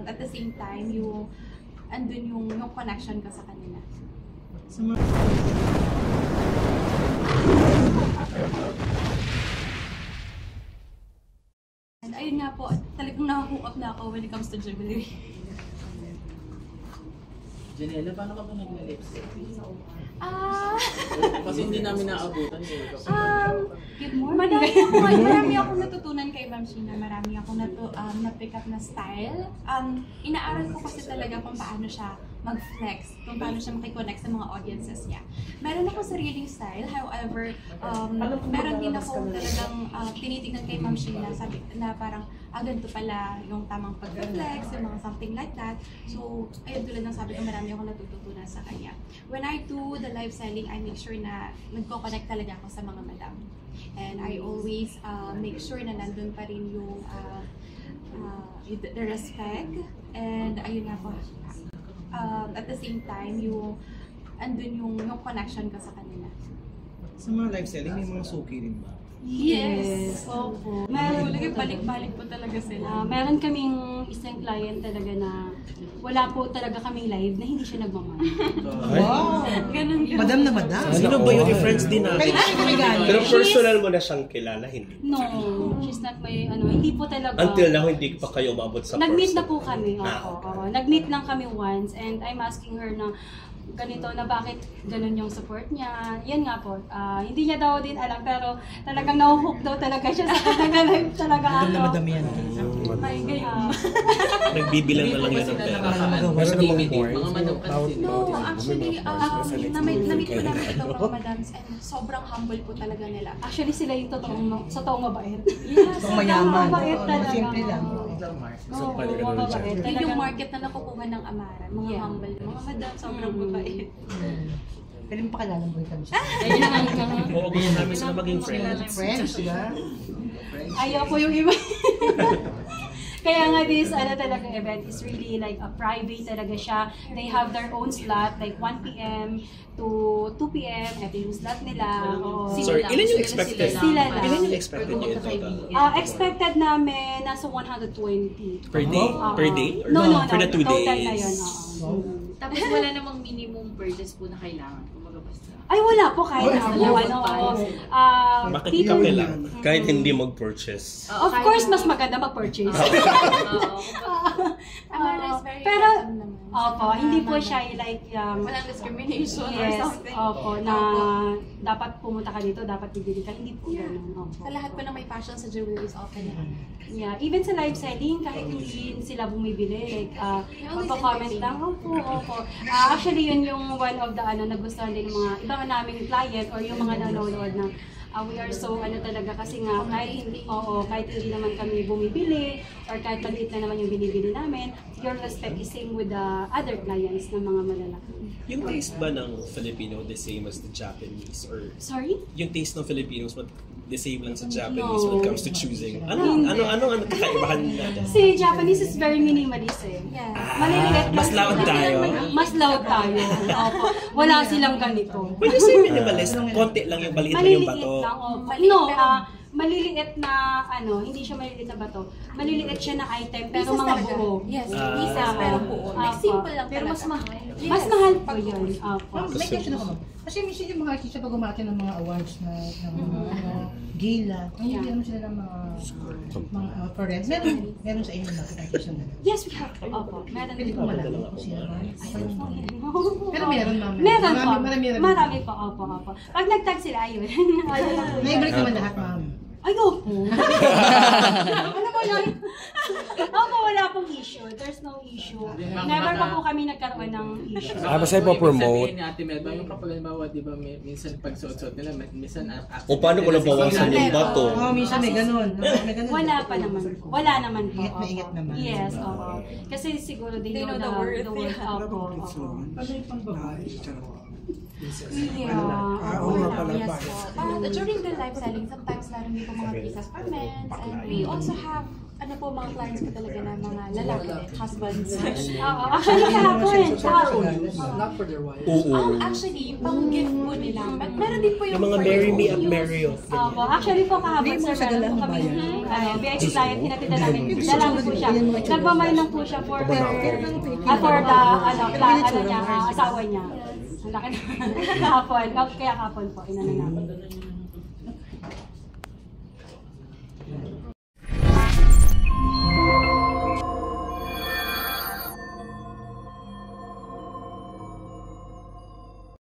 at the same time, andun yung connection ka sa kanila. And ayun nga po, talagang nakahook up na ako when it comes to jewelry. Janela, paano ka ba nag-lipstick? Kasi hindi namin naabutan eh. Good morning. Marami akong natutunan kay Ma'am Sheena. Marami akong na-pick up na style. Inaaral ko kasi talaga kung paano siya mag-flex, kung paano siya makikonnect sa mga audiences niya. Meron ako sariling style, however, meron din ako talagang tinitignan kay Ma'am Sheena, sabi na parang, ganito pala yung tamang pag-reflex, yung mga something like that. So, ayun tulad ng sabi ko, marami akong natututunan sa kanya. When I do the live selling, I make sure na nagko-connect talaga ako sa mga madam. And I always make sure na nandun pa rin yung the respect. And ayun nga po, at the same time, andun yung connection ka sa kanila. Sa mga live selling, may mga suki rin ba? Yes! Opo. Balik-balik po talaga sila. Meron kaming isang client talaga na wala po talaga kaming live na hindi siya nagmamahal. Wow! Ganun. Madam na madam. Sino ba yung friends din natin? Pero personal mo na siyang kilala, hindi? No, she's not my, hindi po talaga. Until now, hindi pa kayo umabot sa Nag-meet na po kami, oo. Nag-meet lang kami once and I'm asking her na ganito na bakit ganun yung support niya. Yan nga po, hindi niya daw din alam pero talagang nahuhook daw talaga siya sa kanya talaga ako. Madam na madam yan. Ay, ganyan. Nagbibilang na lang yun ng pera. Meron namang point. Mga madam kasi. No, actually, na-meet ko namin ito mga madams and sobrang humble po talaga nila. Actually, sila yung totoong mabait. Yes, Mayaman. Mabait talaga. Simple lang. Oo, mabait. Yun yung market na nakukuha ng Amara. Mga humble, mga madam, sobrang mabait. Pwede mo pakilala mo kami siya. Oo, gusto namin sila maging friends. Friends, diba? Ayaw ko yung iba. Kaya nga this talaga event is really like a private talaga siya. They have their own slot like 1 p.m. to 2 p.m. Ito yung slot nila. Sorry, ilan yung expected? Sila lang. Ilan yung expected nyo in total? Expected namin nasa 120. Per day? Per day? Or No. for the 2 Total days? na yun. Tapos wala namang minimum purchase po na kailangan. Kumbaga basta. Ay, wala po kahit Makikikape lang, kahit hindi mag-purchase. Of course, mas maganda mag-purchase. Amara is very Pero, handsome naman. opo, hindi po siya like Walang discrimination or yes, something. opo, na dapat pumunta ka dito, dapat bibili ka. Hindi po ganun. Opo. Sa lahat po na may passion sa jewelry is open na. Yeah, even sa live selling, kahit hindi sila bumibili, like, magpa-comment lang, opo. Actually, yun yung one of the, nagustuhan din ng mga ibang naming client or yung mga nanonood na we are so, talaga, kasi nga, kahit hindi naman kami bumibili, or kahit maliit na naman yung binibili namin, your respect is same with the other clients ng mga malalaki. Yung taste ba ng Filipino the same as the Japanese? Or Sorry? yung taste ng Filipinos the same lang sa Japanese when it comes to choosing? Ano kakaibahan natin? Si Japanese is very minimalist eh. Yeah. Maliliit Mas loud tayo? Mas loud tayo. Opo. Wala silang ganito. When you say minimalist, konti lang yung maliit na yung bato. Lang, opo. Maliliit na, hindi siya maliliit na bato. Maliliit siya na item, pero mga buo. Yes, pieces pero buo. Like simple lang pero talaga. mas mahal. Mas mahal po yun. Opo. May question ako. Kasi minsan yung mga artista pag umaatin ng mga awards na gala, hindi naman sila ng mga parents. Meron sa inyo na artista na. Yes, we have. Opo. Meron Pwede din ko po. malaman kung sila man. Pero meron ma'am. Meron po. Marami po. Opo. Pag nag-tag sila, ayun. Naibalik naman lahat ma'am. Ay, opo. Ano mo lang? Opo, wala pong issue. There's no issue. Never pa po kami nagkaroon ng issue. Basta ipopromote. Sabihin ni Ate Melba, yung kapag halimbawa, di ba, minsan pag suot-suot nila, minsan O paano ko nabawasan yung bato? Minsan may ganun. Wala pa naman po. Wala naman po. Ingat na ingat naman. Yes, opo. Kasi siguro they know the word. Opo. Ano yung pang-babae? Yeah. Oo nga pala Yes ba? po. During the live selling, sometimes meron dito mga pieces for men. And we also have ano po, mga clients ko talaga na mga lalaki, husbands. Oo, actually kahapon. Not for their wives. Oo. Actually, yung pang-gift po nila. But meron din po yung Yung mga for marry their me own at use. marry you. Opo, actually po kahapon sir, meron po kami VIP client, hinatid namin, lalaki po siya. Nagmamay lang po siya for the asawa niya. Ang laki na kahapon, kaya kahapon po, inano namin.